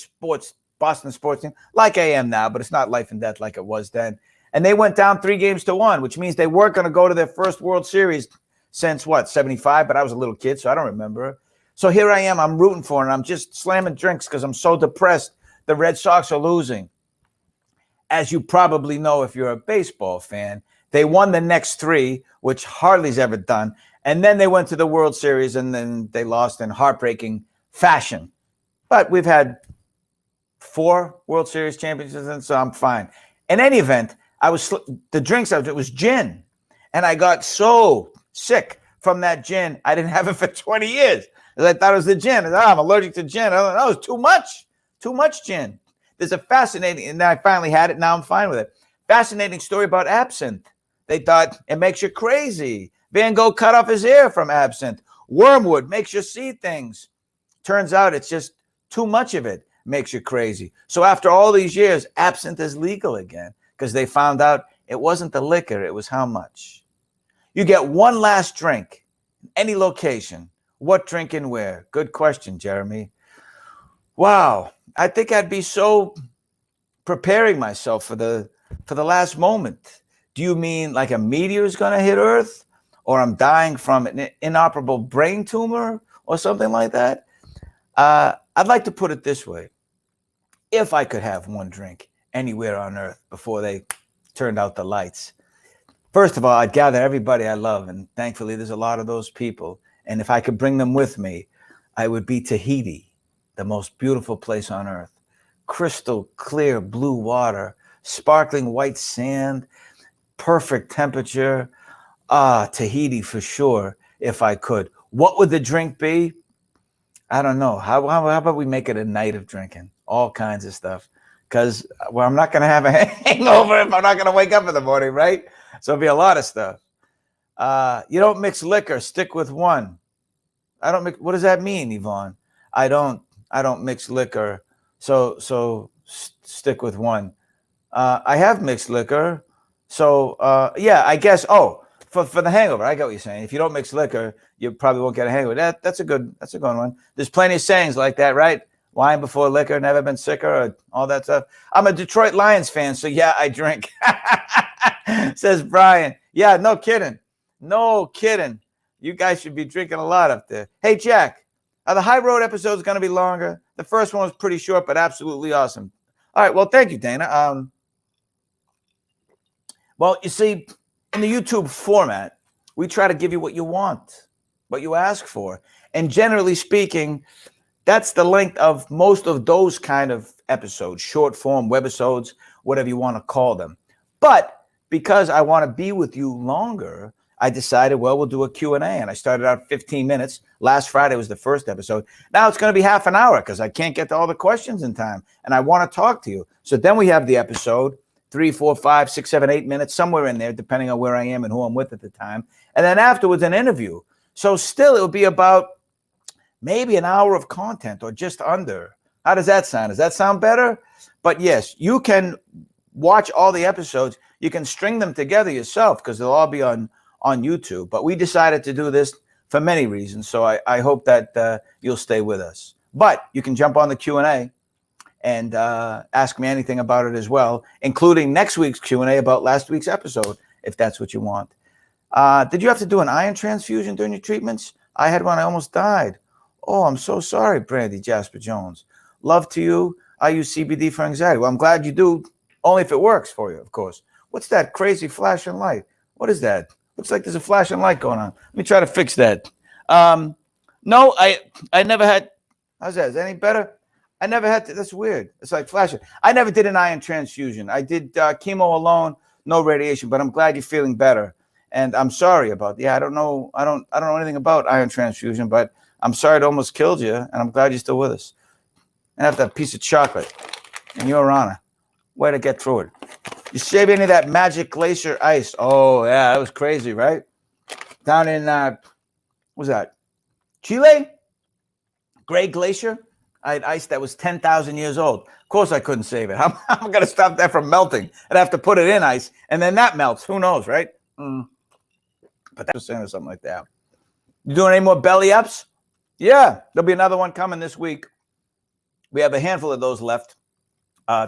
Boston sports team, like I am now, but it's not life and death like it was then. And they went down 3-1, which means they weren't going to go to their first World Series since, 75? But I was a little kid, so I don't remember. So here I am, I'm rooting for it, and I'm just slamming drinks because I'm so depressed. The Red Sox are losing. As you probably know if you're a baseball fan, they won the next 3, which Harley's ever done. And then they went to the World Series, and then they lost in heartbreaking fashion. But we've had 4 World Series championships, and so I'm fine. In any event, the drinks it was gin. And I got so sick from that gin, I didn't have it for 20 years. I thought it was the gin. I'm allergic to gin. It was too much gin. There's a fascinating, and then I finally had it. Now I'm fine with it. Fascinating story about absinthe. They thought it makes you crazy. Van Gogh cut off his ear from absinthe. Wormwood makes you see things. Turns out it's just too much of it makes you crazy. So after all these years, absinthe is legal again because they found out it wasn't the liquor, it was how much. You get one last drink, any location. What drink and where? Good question, Jeremy. Wow. I think I'd be so preparing myself for the last moment. Do you mean like a meteor is going to hit Earth, or I'm dying from an inoperable brain tumor or something like that? I'd like to put it this way. If I could have one drink anywhere on Earth before they turned out the lights, first of all, I'd gather everybody I love, and thankfully there's a lot of those people. And if I could bring them with me, I would be Tahiti, the most beautiful place on Earth. Crystal clear blue water, sparkling white sand, perfect temperature. Tahiti for sure, if I could. What would the drink be? I don't know. How about we make it a night of drinking? All kinds of stuff. Because, well, I'm not going to have a hangover if I'm not going to wake up in the morning, right? So it'll be a lot of stuff. You don't mix liquor, stick with one. I don't mix. What does that mean, Yvonne? I don't mix liquor. So stick with one. I have mixed liquor. So yeah, I guess. Oh, for the hangover, I get what you're saying. If you don't mix liquor, you probably won't get a hangover. That's a good one. There's plenty of sayings like that, right? Wine before liquor, never been sicker, or all that stuff. I'm a Detroit Lions fan, so yeah, I drink. Says Brian. Yeah, no kidding. No kidding. You guys should be drinking a lot up there. Hey, Jack, are the High Road episodes going to be longer? The first one was pretty short, but absolutely awesome. All right, well, thank you, Dana. Well, you see, in the YouTube format, we try to give you what you want, what you ask for. And generally speaking, that's the length of most of those kind of episodes, short form webisodes, whatever you want to call them. But because I want to be with you longer, I decided, well, we'll do a Q&A. And I started out 15 minutes. Last Friday was the first episode. Now it's going to be half an hour because I can't get to all the questions in time. And I want to talk to you. So then we have the episode, 3, 4, 5, 6, 7, 8 minutes, somewhere in there, depending on where I am and who I'm with at the time. And then afterwards, an interview. So still, it'll be about maybe an hour of content or just under. How does that sound? Does that sound better? But yes, you can watch all the episodes. You can string them together yourself because they'll all be on YouTube. But we decided to do this for many reasons. So I hope that you'll stay with us. But you can jump on the Q&A and ask me anything about it as well, including next week's Q&A about last week's episode, if that's what you want. Did you have to do an iron transfusion during your treatments? I had one. I almost died. Oh, I'm so sorry, Brandy Jasper Jones. Love to you. I use CBD for anxiety. Well, I'm glad you do, only if it works for you, of course. What's that crazy flashing light? What is that? Looks like there's a flashing light going on. Let me try to fix that. No, I never had. How's that? Is that any better? I never had to. That's weird. It's like flashing. I never did an iron transfusion. I did chemo alone, no radiation. But I'm glad you're feeling better. And I'm sorry about. Yeah, I don't know. I don't know anything about iron transfusion, but I'm sorry it almost killed you. And I'm glad you're still with us. And I have that piece of chocolate in your honor. Way to get through it. You save any of that magic glacier ice? Oh yeah, that was crazy, right? Down in what was that? Chile? Great Glacier. I had ice that was 10,000 years old. Of course, I couldn't save it. I'm going to stop that from melting. I'd have to put it in ice, and then that melts. Who knows, right? But that's saying or something like that. You doing any more belly ups? Yeah, there'll be another one coming this week. We have a handful of those left.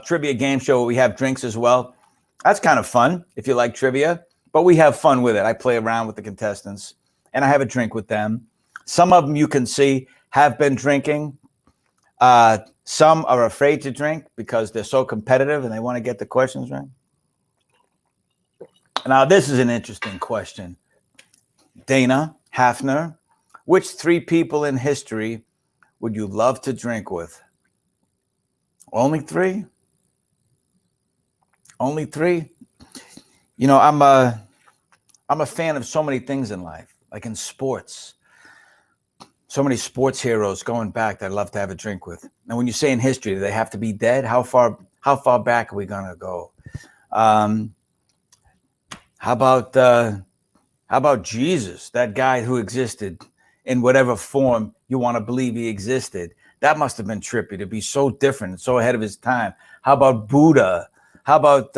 Trivia game show where we have drinks as well. That's kind of fun if you like trivia, but we have fun with it. I play around with the contestants, and I have a drink with them. Some of them you can see have been drinking. Some are afraid to drink because they're so competitive and they want to get the questions right. Now, this is an interesting question. Dana Hafner, which 3 people in history would you love to drink with? Only 3? Only 3? You know, I'm a fan of so many things in life, like in sports. So many sports heroes going back that I'd love to have a drink with. Now, when you say in history, do they have to be dead? How far back are we gonna go? How about Jesus, that guy who existed in whatever form you want to believe he existed? That must have been trippy to be so different and so ahead of his time. How about Buddha? How about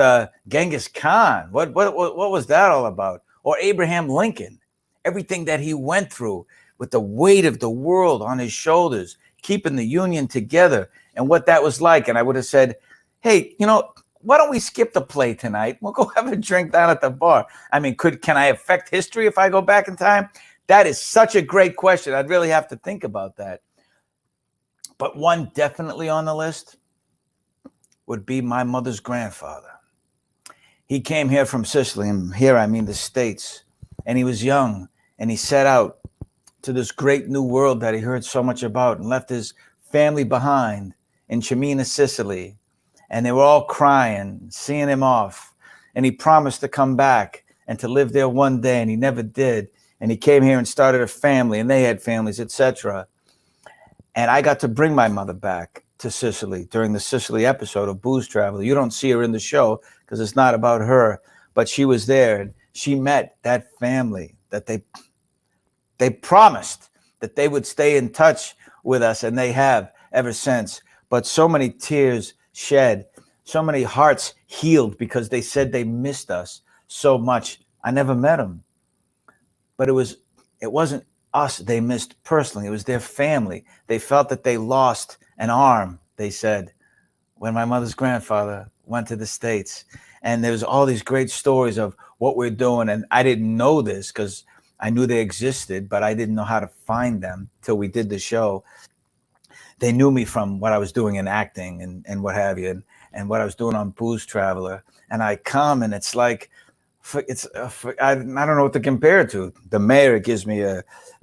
Genghis Khan? What was that all about? Or Abraham Lincoln? Everything that he went through with the weight of the world on his shoulders, keeping the Union together, and what that was like. And I would have said, hey, why don't we skip the play tonight? We'll go have a drink down at the bar. I mean, can I affect history if I go back in time? That is such a great question. I'd really have to think about that. But one definitely on the list would be my mother's grandfather. He came here from Sicily, and here I mean the States, and he was young, and he set out to this great new world that he heard so much about and left his family behind in Cimina, Sicily. And they were all crying, seeing him off. And he promised to come back and to live there one day, and he never did. And he came here and started a family, and they had families, etc. And I got to bring my mother back to Sicily during the Sicily episode of Booze Traveler. You don't see her in the show because it's not about her, but she was there, and she met that family that they promised that they would stay in touch with us, and they have ever since. But so many tears shed, so many hearts healed because they said they missed us so much. I never met them, but it wasn't us they missed personally. It was their family. They felt that they lost an arm, they said, when my mother's grandfather went to the States. And there was all these great stories of what we're doing. And I didn't know this because I knew they existed, but I didn't know how to find them till we did the show. They knew me from what I was doing in acting and what have you, and what I was doing on Booze Traveler. And I come, and it's like, I don't know what to compare it to. The mayor gives me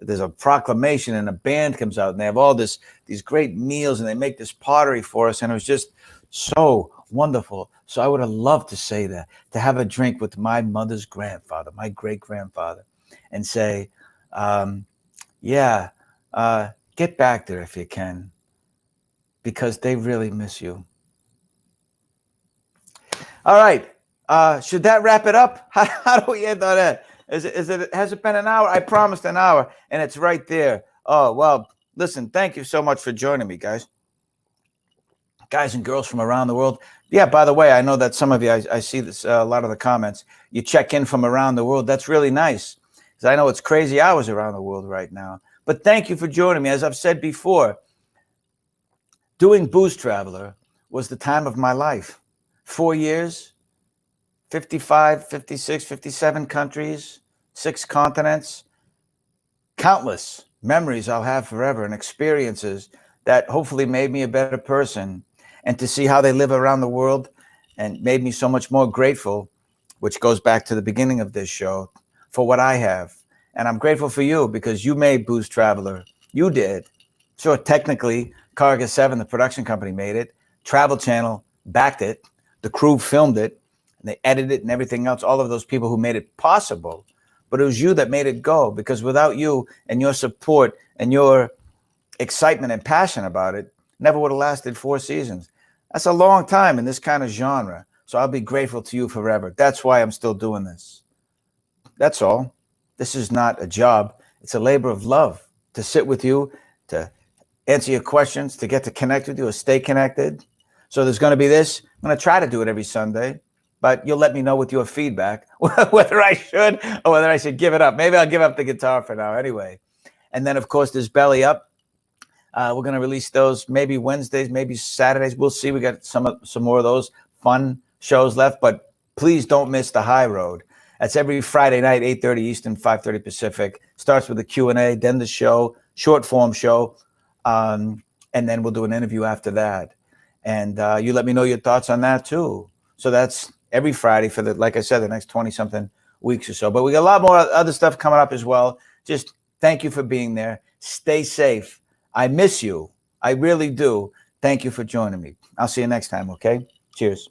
there's a proclamation, and a band comes out, and they have all these great meals, and they make this pottery for us, and it was just so wonderful. So I would have loved to say that, to have a drink with my mother's grandfather, my great grandfather, and say, get back there if you can, because they really miss you. All right. Should that wrap it up? How do we end on that? Has it been an hour? I promised an hour, and it's right there. Oh, well, listen, thank you so much for joining me, guys and girls from around the world. Yeah, by the way, I know that some of you, I see this, a lot of the comments, you check in from around the world. That's really nice, because I know it's crazy hours around the world right now. But thank you for joining me. As I've said before, doing Booze Traveler was the time of my life. 4 years, 55, 56, 57 countries, 6 continents, countless memories I'll have forever, and experiences that hopefully made me a better person. And to see how they live around the world and made me so much more grateful, which goes back to the beginning of this show, for what I have. And I'm grateful for you, because you made Booze Traveler. You did. Sure, technically, Carga 7, the production company, made it. Travel Channel backed it. The crew filmed it. And they edited it and everything else. All of those people who made it possible. But it was you that made it go, because without you and your support and your excitement and passion about it, never would have lasted 4 seasons. That's a long time in this kind of genre. So I'll be grateful to you forever. That's why I'm still doing this. That's all. This is not a job. It's a labor of love, to sit with you, to answer your questions, to get to connect with you, or stay connected. So there's going to be this. I'm going to try to do it every Sunday, but you'll let me know with your feedback whether I should or whether I should give it up. Maybe I'll give up the guitar for now anyway. And then, of course, there's Belly Up. We're going to release those maybe Wednesdays, maybe Saturdays. We'll see. We got some more of those fun shows left, but please don't miss The High Road. That's every Friday night, 8:30 Eastern, 5:30 Pacific. Starts with a Q&A, then the show, short form show, and then we'll do an interview after that. And you let me know your thoughts on that too. So that's every Friday for like I said, the next 20-something weeks or so. But we got a lot more other stuff coming up as well. Just thank you for being there. Stay safe. I miss you. I really do. Thank you for joining me. I'll see you next time, okay? Cheers.